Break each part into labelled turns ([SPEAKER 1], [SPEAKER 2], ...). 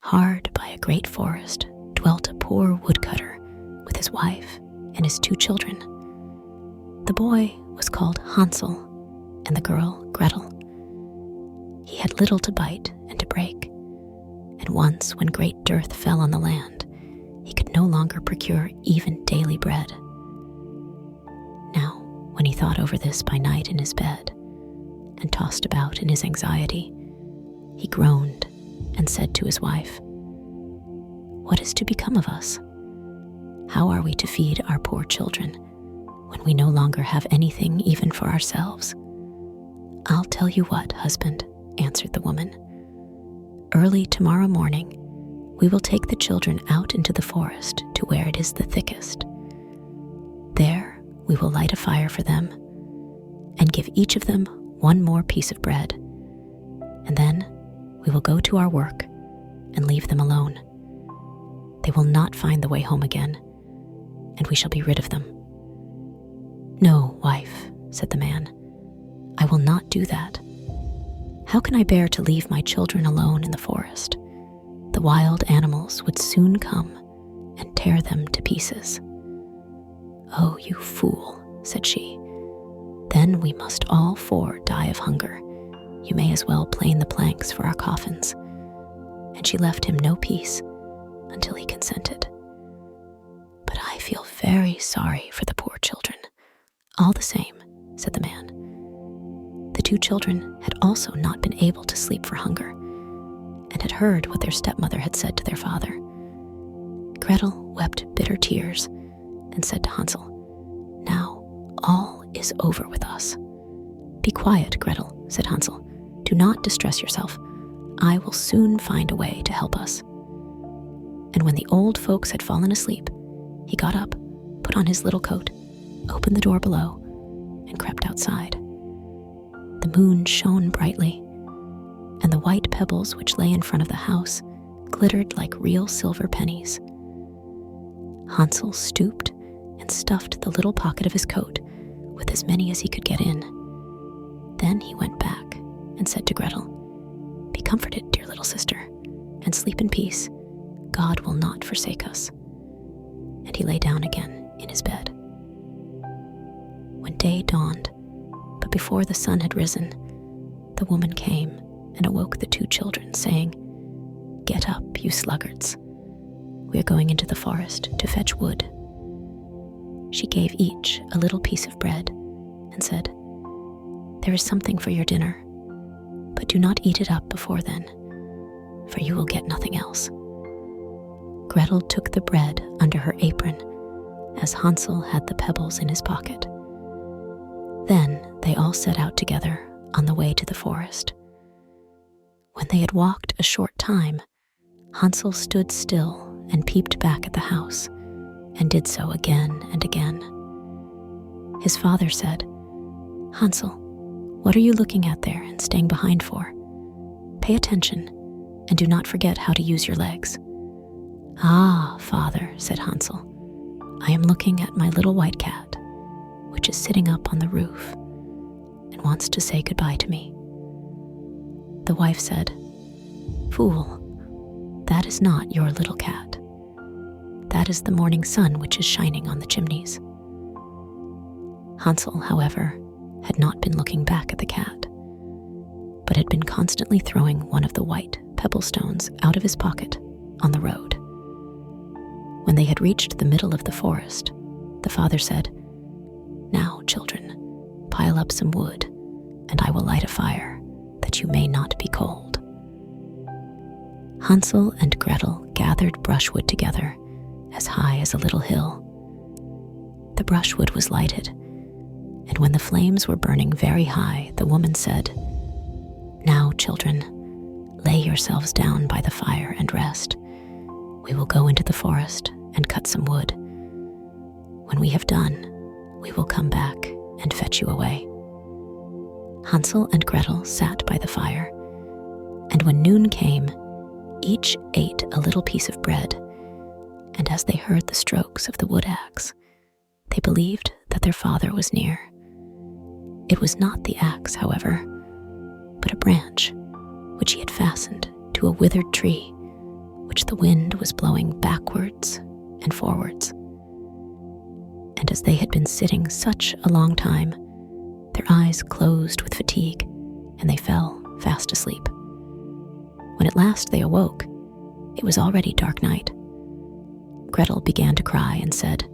[SPEAKER 1] Hard by a great forest dwelt a poor woodcutter with his wife and his 2 children. The boy was called Hansel and the girl Gretel. He had little to bite and to break, and once when great dearth fell on the land, he could no longer procure even daily bread. Now, when he thought over this by night in his bed, and tossed about in his anxiety, he groaned and said to his wife, "What is to become of us? How are we to feed our poor children when we no longer have anything even for ourselves?" "I'll tell you what, husband," answered the woman. "Early tomorrow morning, we will take the children out into the forest to where it is the thickest. There we will light a fire for them and give each of them 1 more piece of bread, and then we will go to our work and leave them alone. They will not find the way home again, and we shall be rid of them." "No, wife," said the man, "I will not do that. How can I bear to leave my children alone in the forest? The wild animals would soon come and tear them to pieces." "Oh, you fool," said she. "Then we must all 4 die of hunger. You may as well plane the planks for our coffins." And she left him no peace until he consented. "But I feel very sorry for the poor children." "All the same," said the man. The 2 children had also not been able to sleep for hunger, and had heard what their stepmother had said to their father. Gretel wept bitter tears and said to Hansel, "Now all is over with us." "Be quiet, Gretel," said Hansel. "Do not distress yourself. I will soon find a way to help us." And when the old folks had fallen asleep, he got up, put on his little coat, opened the door below, and crept outside. The moon shone brightly, and the white pebbles which lay in front of the house glittered like real silver pennies. Hansel stooped and stuffed the little pocket of his coat with as many as he could get in. Then he went back and said to Gretel, "Be comforted, dear little sister, and sleep in peace. God will not forsake us." And he lay down again in his bed. When day dawned, but before the sun had risen, the woman came and awoke the 2 children, saying, "Get up, you sluggards. We are going into the forest to fetch wood." She gave each a little piece of bread and said, "There is something for your dinner, but do not eat it up before then, for you will get nothing else." Gretel took the bread under her apron, as Hansel had the pebbles in his pocket. Then they all set out together on the way to the forest. When they had walked a short time, Hansel stood still and peeped back at the house, and did so again and again. His father said, "Hansel, what are you looking at there and staying behind for? Pay attention, and do not forget how to use your legs." "Ah, father," said Hansel, "I am looking at my little white cat, which is sitting up on the roof and wants to say goodbye to me." The wife said, "Fool, that is not your little cat. That is the morning sun which is shining on the chimneys." Hansel, however, had not been looking back at the cat, but had been constantly throwing one of the white pebble stones out of his pocket on the road. When they had reached the middle of the forest, the father said, "Now, children, pile up some wood, and I will light a fire, that you may not be cold." Hansel and Gretel gathered brushwood together, as high as a little hill. The brushwood was lighted, and when the flames were burning very high, the woman said, "Now, children, lay yourselves down by the fire and rest. We will go into the forest and cut some wood. When we have done, we will come back and fetch you away." Hansel and Gretel sat by the fire, and when noon came, each ate a little piece of bread, and as they heard the strokes of the wood axe, they believed that their father was near. It was not the axe, however, but a branch which he had fastened to a withered tree which the wind was blowing backwards and forwards. And as they had been sitting such a long time, their eyes closed with fatigue, and they fell fast asleep. When at last they awoke, it was already dark night. Gretel began to cry and said,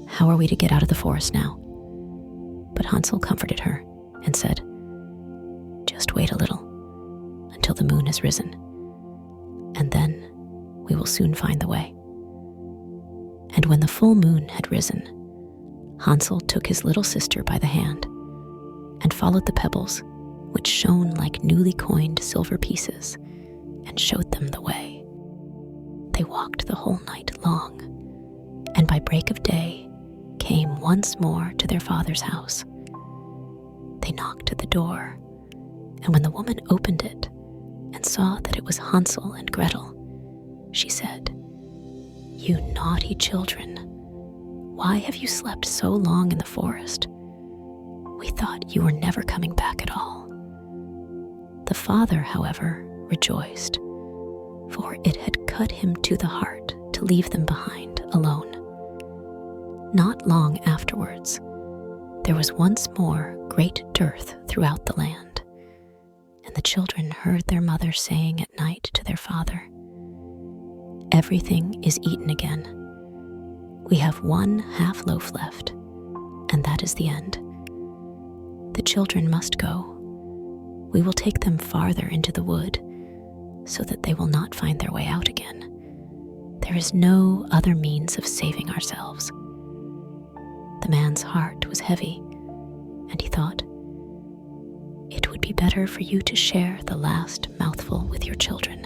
[SPEAKER 1] "How are we to get out of the forest now?" But Hansel comforted her and said, "Just wait a little until the moon has risen, and then we will soon find the way." And when the full moon had risen, Hansel took his little sister by the hand and followed the pebbles, which shone like newly coined silver pieces, and showed them the way. They walked the whole night long, and by break of day came once more to their father's house. They knocked at the door, and when the woman opened it and saw that it was Hansel and Gretel, she said, "You naughty children, why have you slept so long in the forest? We thought you were never coming back at all." The father, however, rejoiced, for it had cut him to the heart to leave them behind alone. Not long afterwards, there was once more great dearth throughout the land, and the children heard their mother saying at night to their father, "Everything is eaten again. We have one half loaf left, and that is the end. The children must go. We will take them farther into the wood, so that they will not find their way out again. There is no other means of saving ourselves." The man's heart was heavy, and he thought, "It would be better for you to share the last mouthful with your children."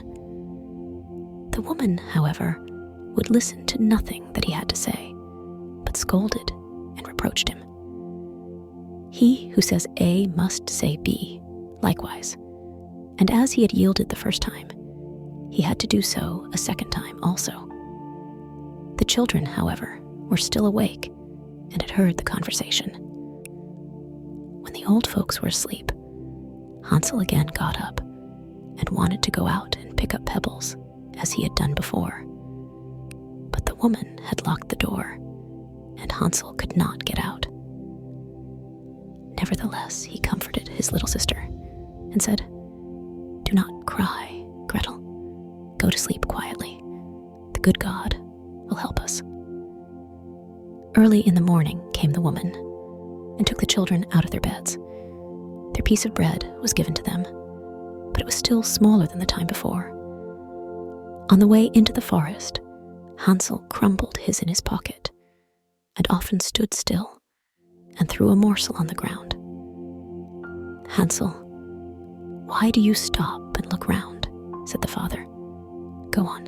[SPEAKER 1] The woman, however, would listen to nothing that he had to say, but scolded and reproached him. He who says A must say B, likewise, and as he had yielded the first time, he had to do so a second time also. The children, however, were still awake and had heard the conversation. When the old folks were asleep, Hansel again got up and wanted to go out and pick up pebbles, as he had done before. But the woman had locked the door, and Hansel could not get out. Nevertheless, he comforted his little sister and said, "Do not cry, Gretel. Go to sleep quietly. The good God will help us." Early in the morning came the woman and took the children out of their beds. Their piece of bread was given to them, but it was still smaller than the time before. On the way into the forest, Hansel crumbled his in his pocket and often stood still and threw a morsel on the ground. "Hansel, why do you stop and look round?" said the father. "Go on."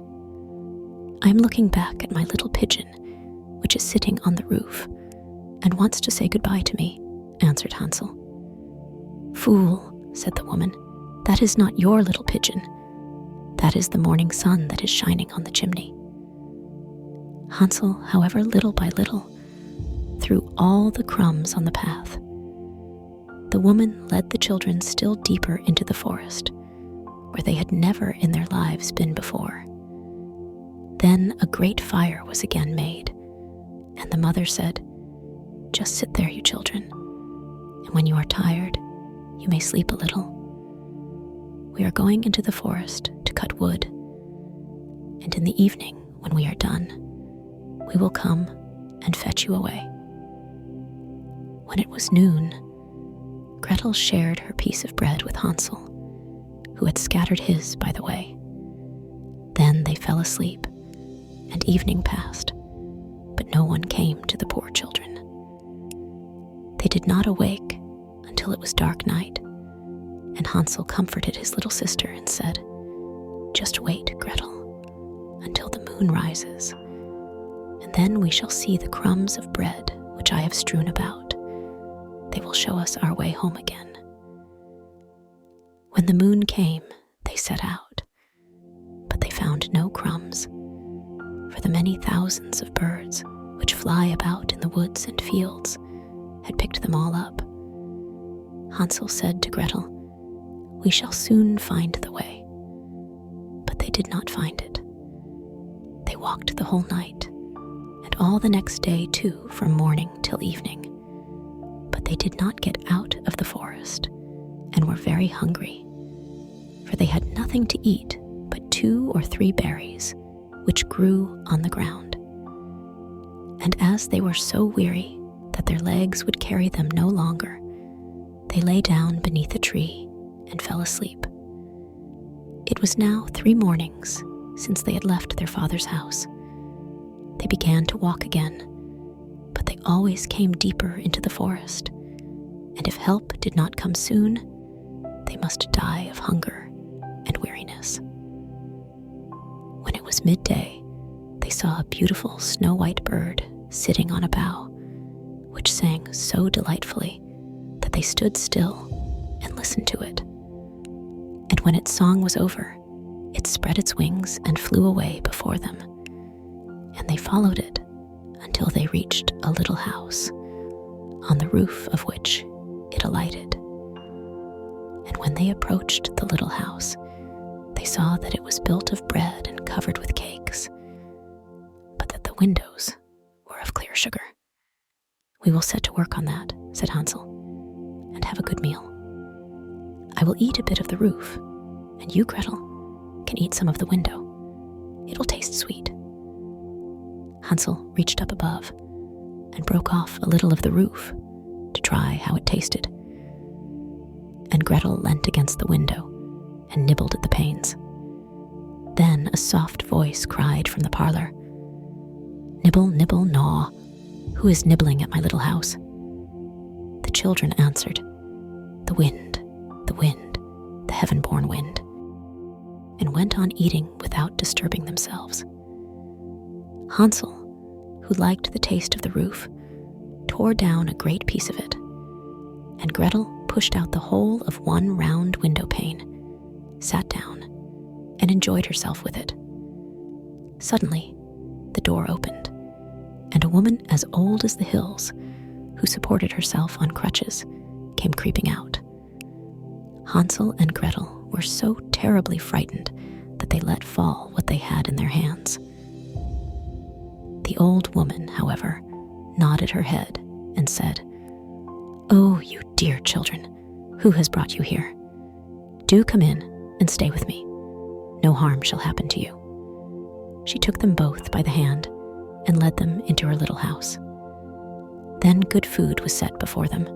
[SPEAKER 1] "I am looking back at my little pigeon, which is sitting on the roof and wants to say goodbye to me," answered Hansel. "Fool," said the woman, "that is not your little pigeon. That is the morning sun that is shining on the chimney." Hansel, however, little by little, threw all the crumbs on the path. The woman led the children still deeper into the forest, where they had never in their lives been before. Then a great fire was again made, and the mother said, "Just sit there, you children, and when you are tired, you may sleep a little. We are going into the forest to cut wood, and in the evening, when we are done, we will come and fetch you away." When it was noon, Gretel shared her piece of bread with Hansel, who had scattered his by the way. Then they fell asleep, and evening passed, but no one came to the poor children. They did not awake until it was dark night, and Hansel comforted his little sister and said, "Just wait, Gretel, until the moon rises, and then we shall see the crumbs of bread which I have strewn about. They will show us our way home again." When the moon came, they set out, but they found no crumbs, for the many thousands of birds which fly about in the woods and fields had picked them all up. Hansel said to Gretel, "We shall soon find the way," but they did not find it. walked the whole night, and all the next day too, from morning till evening. But they did not get out of the forest, and were very hungry, for they had nothing to eat but 2 or 3 berries, which grew on the ground. And as they were so weary that their legs would carry them no longer, they lay down beneath a tree and fell asleep. It was now 3 mornings since they had left their father's house. They began to walk again, but they always came deeper into the forest, and if help did not come soon, they must die of hunger and weariness. When it was midday, they saw a beautiful snow-white bird sitting on a bough, which sang so delightfully that they stood still and listened to it. And when its song was over, it spread its wings and flew away before them, and they followed it until they reached a little house, on the roof of which it alighted. And when they approached the little house, they saw that it was built of bread and covered with cakes, but that the windows were of clear sugar. "We will set to work on that," said Hansel, "and have a good meal. I will eat a bit of the roof, and you, Gretel, can eat some of the window. It will taste sweet." Hansel reached up above and broke off a little of the roof to try how it tasted. And Gretel leant against the window and nibbled at the panes. Then a soft voice cried from the parlor, "Nibble, nibble, gnaw. Who is nibbling at my little house?" The children answered, the wind, the heaven-born wind," and went on eating without disturbing themselves. Hansel, who liked the taste of the roof, tore down a great piece of it, and Gretel pushed out the whole of one round window pane, sat down, and enjoyed herself with it. Suddenly, the door opened, and a woman as old as the hills, who supported herself on crutches, came creeping out. Hansel and Gretel were so terribly frightened that they let fall what they had in their hands. The old woman, however, nodded her head and said, "Oh, you dear children, who has brought you here? Do come in and stay with me. No harm shall happen to you." She took them both by the hand and led them into her little house. Then good food was set before them,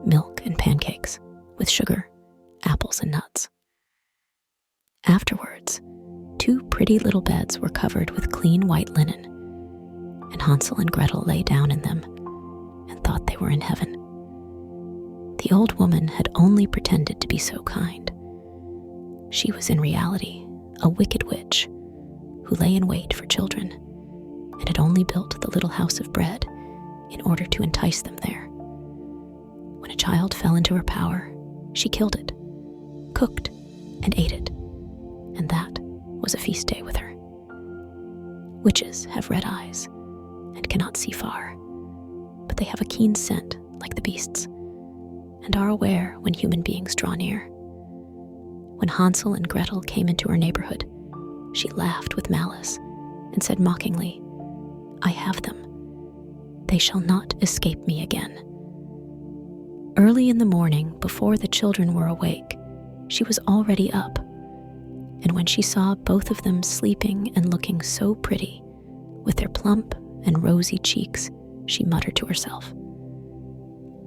[SPEAKER 1] milk and pancakes, with sugar, apples and nuts. Afterwards, 2 pretty little beds were covered with clean white linen, and Hansel and Gretel lay down in them and thought they were in heaven. The old woman had only pretended to be so kind. She was in reality a wicked witch who lay in wait for children, and had only built the little house of bread in order to entice them there. When a child fell into her power, she killed it, cooked, and ate it, and that was a feast day with her. Witches have red eyes and cannot see far, but they have a keen scent like the beasts, and are aware when human beings draw near. When Hansel and Gretel came into her neighborhood, she laughed with malice and said mockingly, "I have them. They shall not escape me again." Early in the morning, before the children were awake, she was already up, and when she saw both of them sleeping and looking so pretty, with their plump and rosy cheeks, she muttered to herself,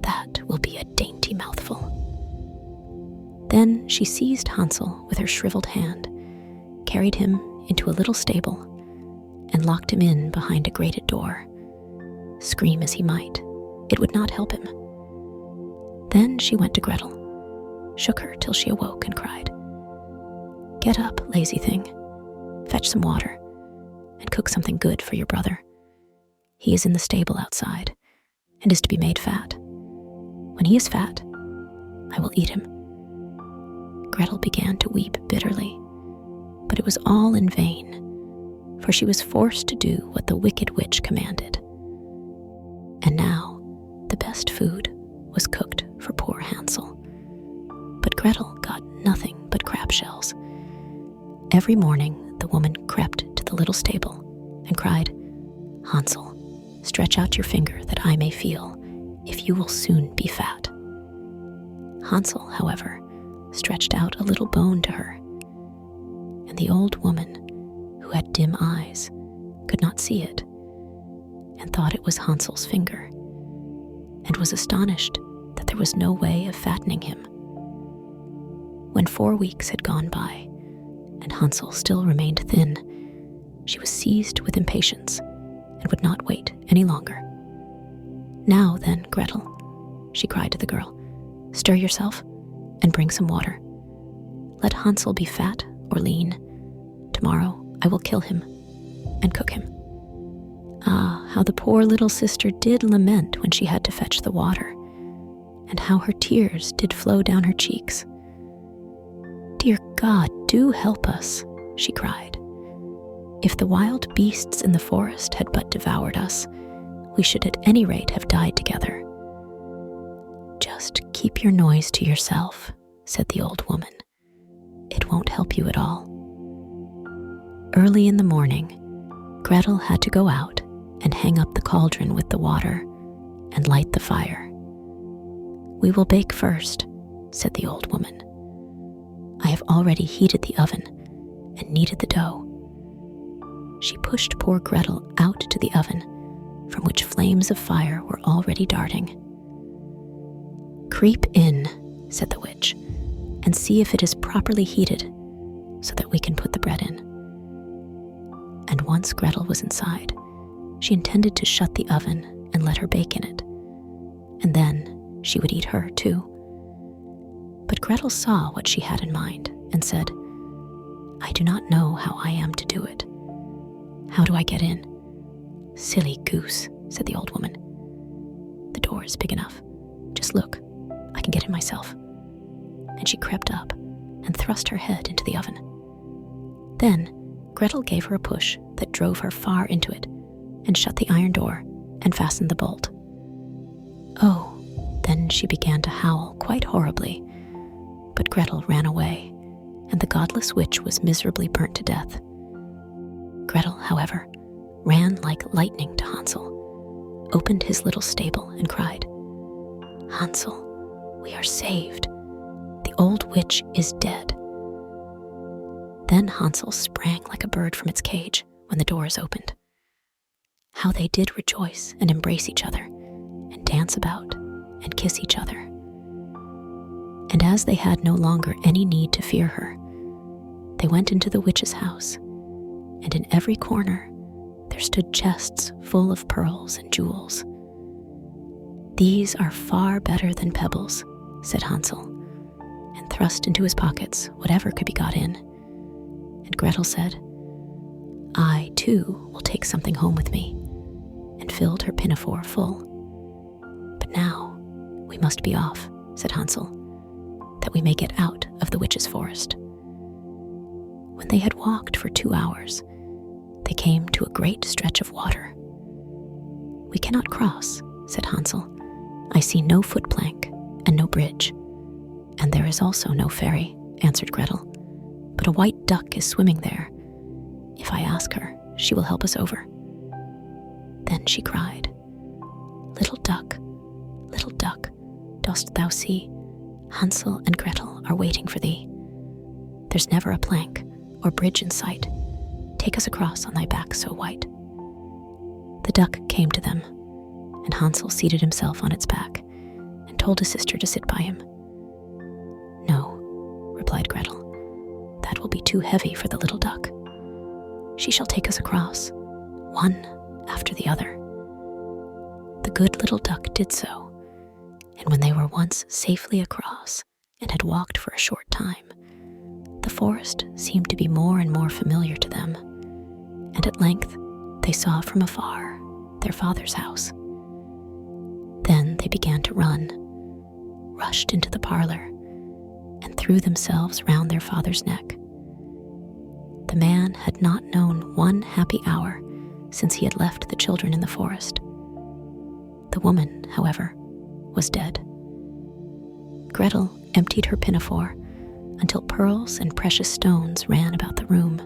[SPEAKER 1] "That will be a dainty mouthful." Then she seized Hansel with her shriveled hand, carried him into a little stable, and locked him in behind a grated door. Scream as he might, it would not help him. Then she went to Gretel, shook her till she awoke, and cried, "Get up, lazy thing, fetch some water, and cook something good for your brother. He is in the stable outside, and is to be made fat. When he is fat, I will eat him." Gretel began to weep bitterly, but it was all in vain, for she was forced to do what the wicked witch commanded. And now the best food was cooked for poor Hansel, but Gretel got nothing but crab shells. Every morning the woman crept to the little stable and cried, "Hansel, stretch out your finger that I may feel if you will soon be fat." Hansel, however, stretched out a little bone to her, and the old woman, who had dim eyes, could not see it, and thought it was Hansel's finger, and was astonished that there was no way of fattening him. When 4 weeks had gone by, and Hansel still remained thin, she was seized with impatience and would not wait any longer. "Now then, Gretel," she cried to the girl, "stir yourself and bring some water. Let Hansel be fat or lean. Tomorrow I will kill him and cook him." Ah, how the poor little sister did lament when she had to fetch the water, and how her tears did flow down her cheeks. "Dear God, do help us," she cried. "If the wild beasts in the forest had but devoured us, we should at any rate have died together." "Just keep your noise to yourself," said the old woman. "It won't help you at all." Early in the morning, Gretel had to go out and hang up the cauldron with the water and light the fire. "We will bake first," said the old woman. "I have already heated the oven and kneaded the dough." She pushed poor Gretel out to the oven, from which flames of fire were already darting. "Creep in," said the witch, "and see if it is properly heated, so that we can put the bread in." And once Gretel was inside, she intended to shut the oven and let her bake in it, and then she would eat her too. But Gretel saw what she had in mind and said, "I do not know how I am to do it. How do I get in?" "Silly goose," said the old woman. "The door is big enough. Just look, I can get in myself." And she crept up and thrust her head into the oven. Then Gretel gave her a push that drove her far into it, and shut the iron door and fastened the bolt. Oh, then she began to howl quite horribly, but Gretel ran away, and the godless witch was miserably burnt to death. Gretel, however, ran like lightning to Hansel, opened his little stable, and cried, "Hansel, we are saved. The old witch is dead." Then Hansel sprang like a bird from its cage when the doors opened. How they did rejoice and embrace each other, and dance about and kiss each other. And as they had no longer any need to fear her, they went into the witch's house, and in every corner there stood chests full of pearls and jewels. "These are far better than pebbles," said Hansel, and thrust into his pockets whatever could be got in. And Gretel said, "I, too, will take something home with me," and filled her pinafore full. "But now we must be off," said Hansel, "that we may get out of the witch's forest." When they had walked for 2 hours, they came to a great stretch of water. "We cannot cross," said Hansel. "I see no footplank and no bridge, and there is also no ferry," answered Gretel. "But a white duck is swimming there. If I ask her, she will help us over." Then she cried, little duck, dost thou see? Hansel and Gretel are waiting for thee. There's never a plank or bridge in sight. Take us across on thy back so white." The duck came to them, and Hansel seated himself on its back and told his sister to sit by him. "No," replied Gretel, "that will be too heavy for the little duck. She shall take us across, one after the other." The good little duck did so, and when they were once safely across and had walked for a short time, the forest seemed to be more and more familiar to them, and at length they saw from afar their father's house. Then they began to run, rushed into the parlor, and threw themselves round their father's neck. The man had not known one happy hour since he had left the children in the forest. The woman, however, was dead. Gretel emptied her pinafore until pearls and precious stones ran about the room,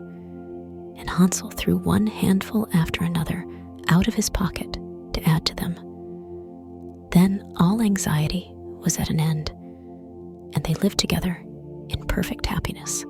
[SPEAKER 1] and Hansel threw one handful after another out of his pocket to add to them. Then all anxiety was at an end, and they lived together in perfect happiness.